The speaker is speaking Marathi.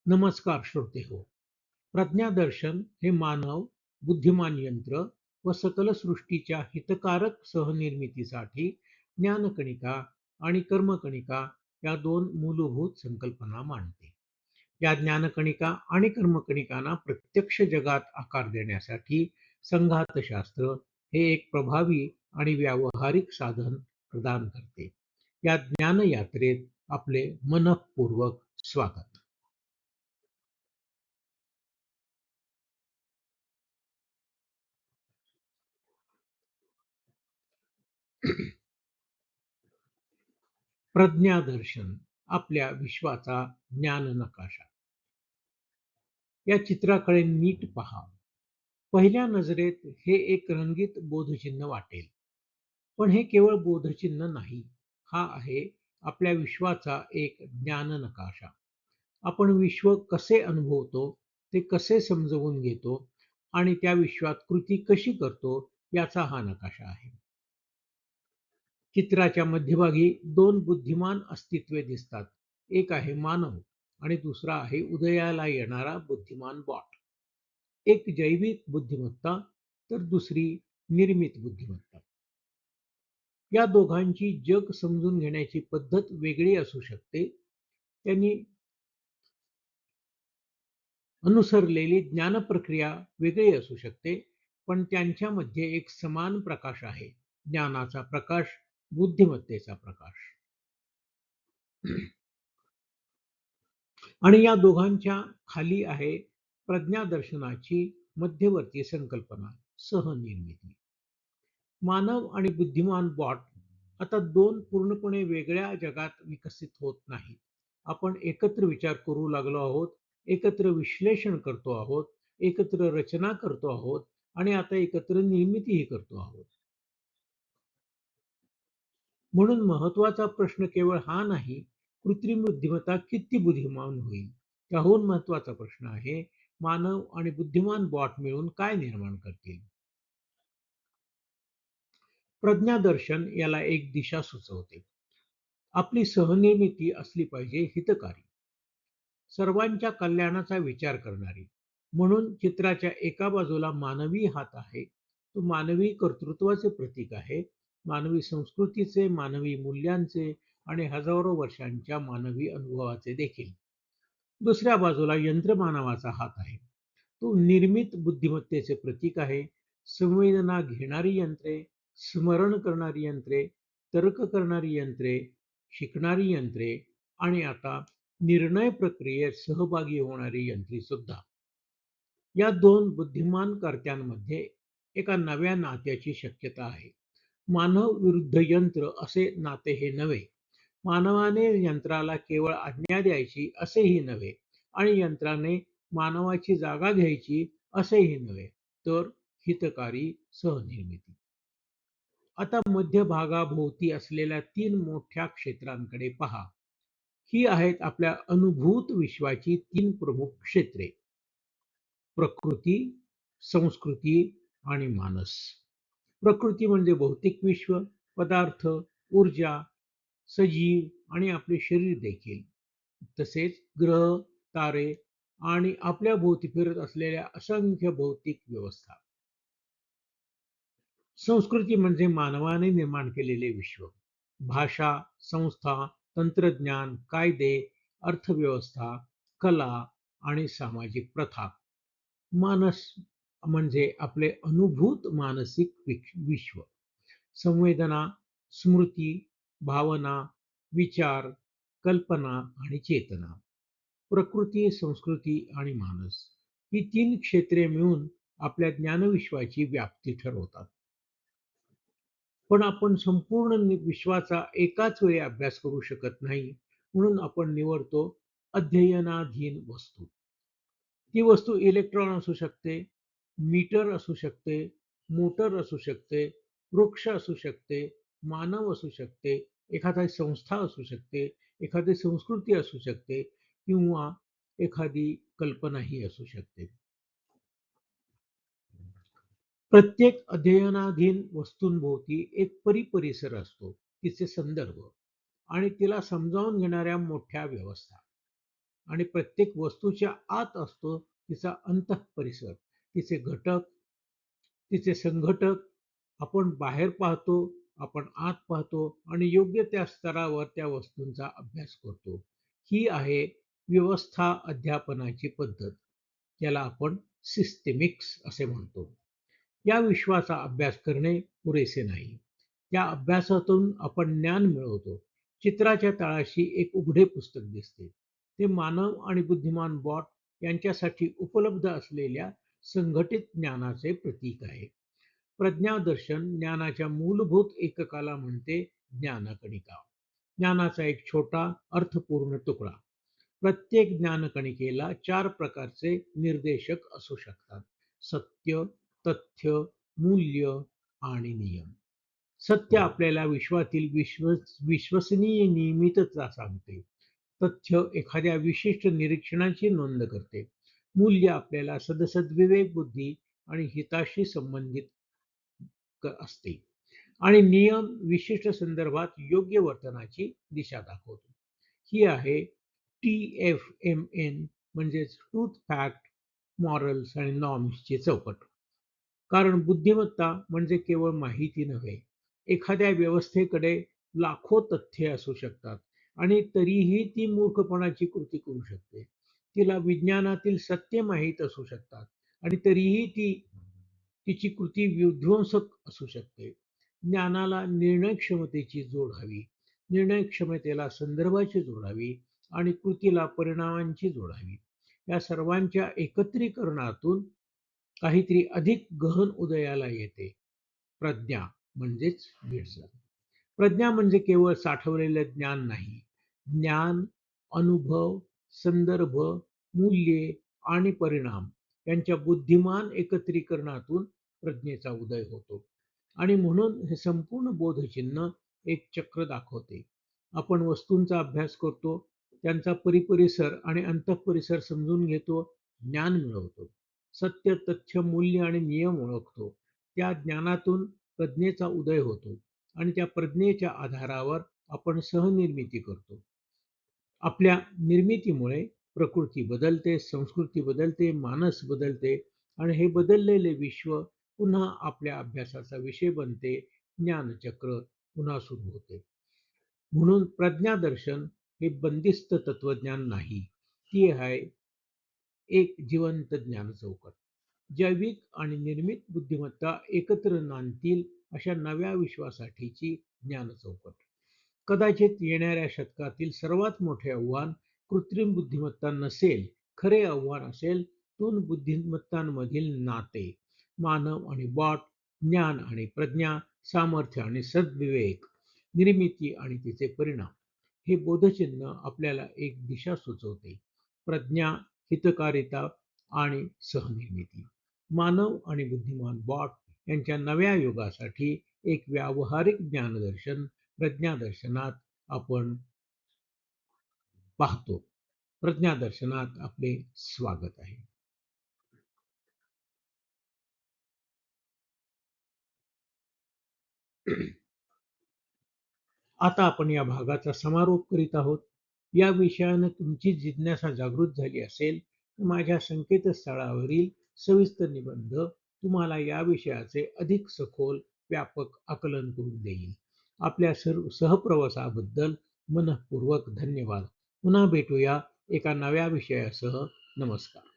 नमस्कार श्रोते हो. प्रज्ञादर्शन हे मानव, बुद्धिमान यंत्र व सकल सृष्टीच्या हितकारक सहनिर्मितीसाठी ज्ञानकणिका आणि कर्मकणिका या दोन मूलभूत संकल्पना मांडते. या ज्ञानकणिका आणि कर्मकणिकांना प्रत्यक्ष जगात आकार देण्यासाठी संघातशास्त्र हे एक प्रभावी आणि व्यावहारिक साधन प्रदान करते. या ज्ञानयात्रेत आपले मनःपूर्वक स्वागत. प्रज्ञादर्शन आपल्या विश्वाचा ज्ञान नकाशा. या चित्राकडे नीट पहा. पहिल्या नजरेत हे एक रंगीत बोधचिन्ह वाटेल, पण हे केवळ बोधचिन्ह नाही. हा आहे आपल्या विश्वाचा एक ज्ञान नकाशा. आपण विश्व कसे अनुभवतो, ते कसे समजवून घेतो आणि त्या विश्वात कृती कशी करतो याचा हा नकाशा आहे. चित्राच्या मध्यभागी दोन बुद्धिमान अस्तित्वे दिसतात. एक आहे मानव आणि दुसरा आहे उदयाला येणारा बुद्धिमान बॉट. एक जैविक बुद्धिमत्ता तर दुसरी निर्मित बुद्धिमत्ता. या दोघांची जग समजून घेण्याची पद्धत वेगळी असू शकते. त्यांनी अनुसरलेली ज्ञान प्रक्रिया वेगळी असू शकते, पण त्यांच्यामध्ये एक समान प्रकाश आहे. ज्ञानाचा प्रकाश, बुद्धिमत्तेचा प्रकाश. आणि या दोघांच्या खाली आहे प्रज्ञादर्शनाची मध्यवर्ती संकल्पना, सहनिर्मिती. मानव आणि बुद्धिमान बॉट आता दोन पूर्णपणे वेगळ्या जगात विकसित होत नाहीत. आपण एकत्र विचार करू लागलो आहोत, एकत्र विश्लेषण करतो आहोत, एकत्र रचना करतो आहोत आणि आता एकत्र निर्मितीही करतो आहोत. म्हणून महत्वाचा प्रश्न केवळ हा नाही, कृत्रिम बुद्धिमत्ता किती बुद्धिमान होईल. त्याहून महत्वाचा प्रश्न आहे, मानव आणि बुद्धिमान बॉट मिळून काय निर्माण करतील. प्रज्ञादर्शन याला एक दिशा सुचवते. आपली सहनिर्मिती असली पाहिजे हितकारी, सर्वांच्या कल्याणाचा विचार करणारी. म्हणून चित्राच्या एका बाजूला मानवी हात आहे. तो मानवी कर्तृत्वाचे प्रतीक आहे, मानवी संस्कृतीचे, मानवी मूल्यांचे आणि हजारो वर्षांच्या मानवी अनुभवाचे देखील. दुसऱ्या बाजूला यंत्रमानवाचा हात आहे. तो निर्मित बुद्धिमत्तेचे प्रतीक आहे. संवेदना घेणारी यंत्रे, स्मरण करणारी यंत्रे, तर्क करणारी यंत्रे, शिकणारी यंत्रे आणि आता निर्णय प्रक्रियेत सहभागी होणारी यंत्रे सुद्धा. या दोन बुद्धिमान कर्त्यांमध्ये एका नव्या नात्याची शक्यता आहे. मानव विरुद्ध यंत्र असे नाते हे नव्हे. मानवाने यंत्राला केवळ आज्ञा द्यायची असेही नव्हे आणि यंत्राने मानवाची जागा घ्यायची असेही नव्हे, तर हितकारी सहनिर्मिती. आता मध्यभागाभोवती असलेल्या तीन मोठ्या क्षेत्रांकडे पहा. ही आहेत आपल्या अनुभूत विश्वाची तीन प्रमुख क्षेत्रे: प्रकृती, संस्कृती आणि मानस. प्रकृती म्हणजे भौतिक विश्व, पदार्थ, ऊर्जा, सजीव आणि आपले शरीर देखील. तसेच ग्रह, तारे आणि आपल्या भोवती फिरत असलेल्या असंख्य भौतिक व्यवस्था. संस्कृती म्हणजे मानवाने निर्माण केलेले विश्व. भाषा, संस्था, तंत्रज्ञान, कायदे, अर्थव्यवस्था, कला आणि सामाजिक प्रथा. मानस म्हणजे आपले अनुभूत मानसिक विश्व. संवेदना, स्मृती, भावना, विचार, कल्पना आणि चेतना. प्रकृती, संस्कृती आणि मानस ही तीन क्षेत्रे मिळून आपल्या ज्ञानविश्वाची व्याप्ती ठरवतात. पण आपण संपूर्ण विश्वाचा एकाच वेळी अभ्यास करू शकत नाही. म्हणून आपण निवडतो अध्ययनाधीन वस्तू. ती वस्तू इलेक्ट्रॉन असू शकते, मीटर असू शकते, मोटर असू शकते, वृक्ष असू शकते, मानव असू शकते, एखादी संस्था असू शकते, एखादी संस्कृती असू शकते किंवा एखादी कल्पनाही असू शकते. प्रत्येक अध्ययनाधीन वस्तूंभोवती एक परिसर असतो, तिचे संदर्भ आणि तिला समजावून घेणाऱ्या मोठ्या व्यवस्था. आणि प्रत्येक वस्तूच्या आत असतो तिचा अंतःपरिसर, तिचे घटक, तिचे संघटक. आपण बाहेर पाहतो, आपण आत पाहतो आणि योग्य त्या स्तरावर त्या वस्तूंचा अभ्यास करतो. ही आहे व्यवस्था अध्यापनाची पद्धत. याला आपण सिस्टेमिक्स असे म्हणतो. या विश्वाचा अभ्यास करणे पुरेसे नाही. त्या अभ्यासातून आपण ज्ञान मिळवतो. चित्राच्या तळाशी एक उघडे पुस्तक दिसते. ते मानव आणि बुद्धिमान बॉट यांच्यासाठी उपलब्ध असलेल्या संघटित ज्ञानाचे प्रतीक आहे. प्रज्ञादर्शन ज्ञानाच्या मूलभूत एककाला म्हणते ज्ञानकणिका. ज्ञानाचा एक छोटा अर्थपूर्ण तुकडा. प्रत्येक ज्ञानकणिकेला 4 प्रकारचे निर्देशक असू शकतात: सत्य, तथ्य, मूल्य आणि नियम. सत्य आपल्याला विश्वातील विश्वसनीय नियमितता सांगते. तथ्य एखाद्या विशिष्ट निरीक्षणाची नोंद करते. मूल्य आपल्याला सदसद्विवेक बुद्धी आणि हिताशी संबंधित असते. आणि नियम विशिष्ट संदर्भात योग्य वर्तनाची दिशा दाखवतो. ही आहे TFMN म्हणजेच ट्रूथ, फॅक्ट, मॉरल्स आणि नॉर्म्सची चौकट. कारण बुद्धिमत्ता म्हणजे केवळ माहिती नव्हे. एखाद्या व्यवस्थेकडे लाखो तथ्ये असू शकतात आणि तरीही ती मूर्खपणाची कृती करू शकते. तिला विज्ञानातील सत्य माहीत असू शकतात आणि तरीही तिची कृती विध्वंसक असू शकते. ज्ञानाला निर्णय क्षमतेची जोड हवी. निर्णय क्षमतेला संदर्भाची जोड हवी आणि कृतीला परिणामांची जोड हवी. या सर्वांच्या एकत्रीकरणातून काहीतरी अधिक गहन उदयाला येते. प्रज्ञा म्हणजेच wisdom. प्रज्ञा म्हणजे केवळ साठवलेलं ज्ञान नाही. ज्ञान, अनुभव, संदर्भ, मूल्ये आणि परिणाम यांच्या बुद्धिमान एकत्रीकरणातून प्रज्ञेचा उदय होतो. आणि म्हणून हे संपूर्ण बोधचिन्ह एक चक्र दाखवते. आपण वस्तूंचा अभ्यास करतो, त्यांचा परिपरिसर आणि अंतःपरिसर समजून घेतो, ज्ञान मिळवतो. सत्य, तथ्य, मूल्य आणि नियम ओळखतो. त्या ज्ञानातून प्रज्ञेचा उदय होतो आणि त्या प्रज्ञेच्या आधारावर आपण सहनिर्मिती करतो. आपल्या निर्मितीमुळे प्रकृती बदलते, संस्कृती बदलते, मानस बदलते आणि हे बदललेले विश्व पुन्हा आपल्या अभ्यासाचा विषय बनते. ज्ञानचक्र पुन्हा सुरू होते. म्हणून प्रज्ञादर्शन हे बंदिस्त तत्वज्ञान नाही. ती आहे एक जिवंत ज्ञानचौकट. जैविक आणि निर्मित बुद्धिमत्ता एकत्र नांदतील अशा नव्या विश्वासाठीची ज्ञानचौकट. कदाचित येणाऱ्या शतकातील सर्वात मोठे आव्हान कृत्रिम बुद्धिमत्ता नसेल. खरे आव्हान असेल दोन बुद्धिमत्तांमधील नाते, मानव आणि बॉट, ज्ञान आणि प्रज्ञा, सामर्थ्य आणि सद्विवेक, निर्मिती आणि तिचे परिणाम. हे बोधचिन्ह आपल्याला एक दिशा सुचवते. प्रज्ञा, हितकारिता आणि सहनिर्मिती. मानव आणि बुद्धिमान बॉट यांच्या नव्या युगासाठी एक व्यावहारिक ज्ञानदर्शन प्रज्ञादर्शनात आपण पाहतो. प्रज्ञादर्शनात आपले स्वागत आहे. आता आपण या भागाचा समारोप करीत आहोत. या विषयाने तुमची जिज्ञासा जागृत झाली असेल तर माझ्या संकेतस्थळावरील सविस्तर निबंध तुम्हाला या विषयाचे अधिक सखोल व्यापक आकलन करून देईल. आपल्या सर्व सहप्रवासाबद्दल मनःपूर्वक धन्यवाद. पुन्हा भेटूया एका नव्या विषयासह. नमस्कार.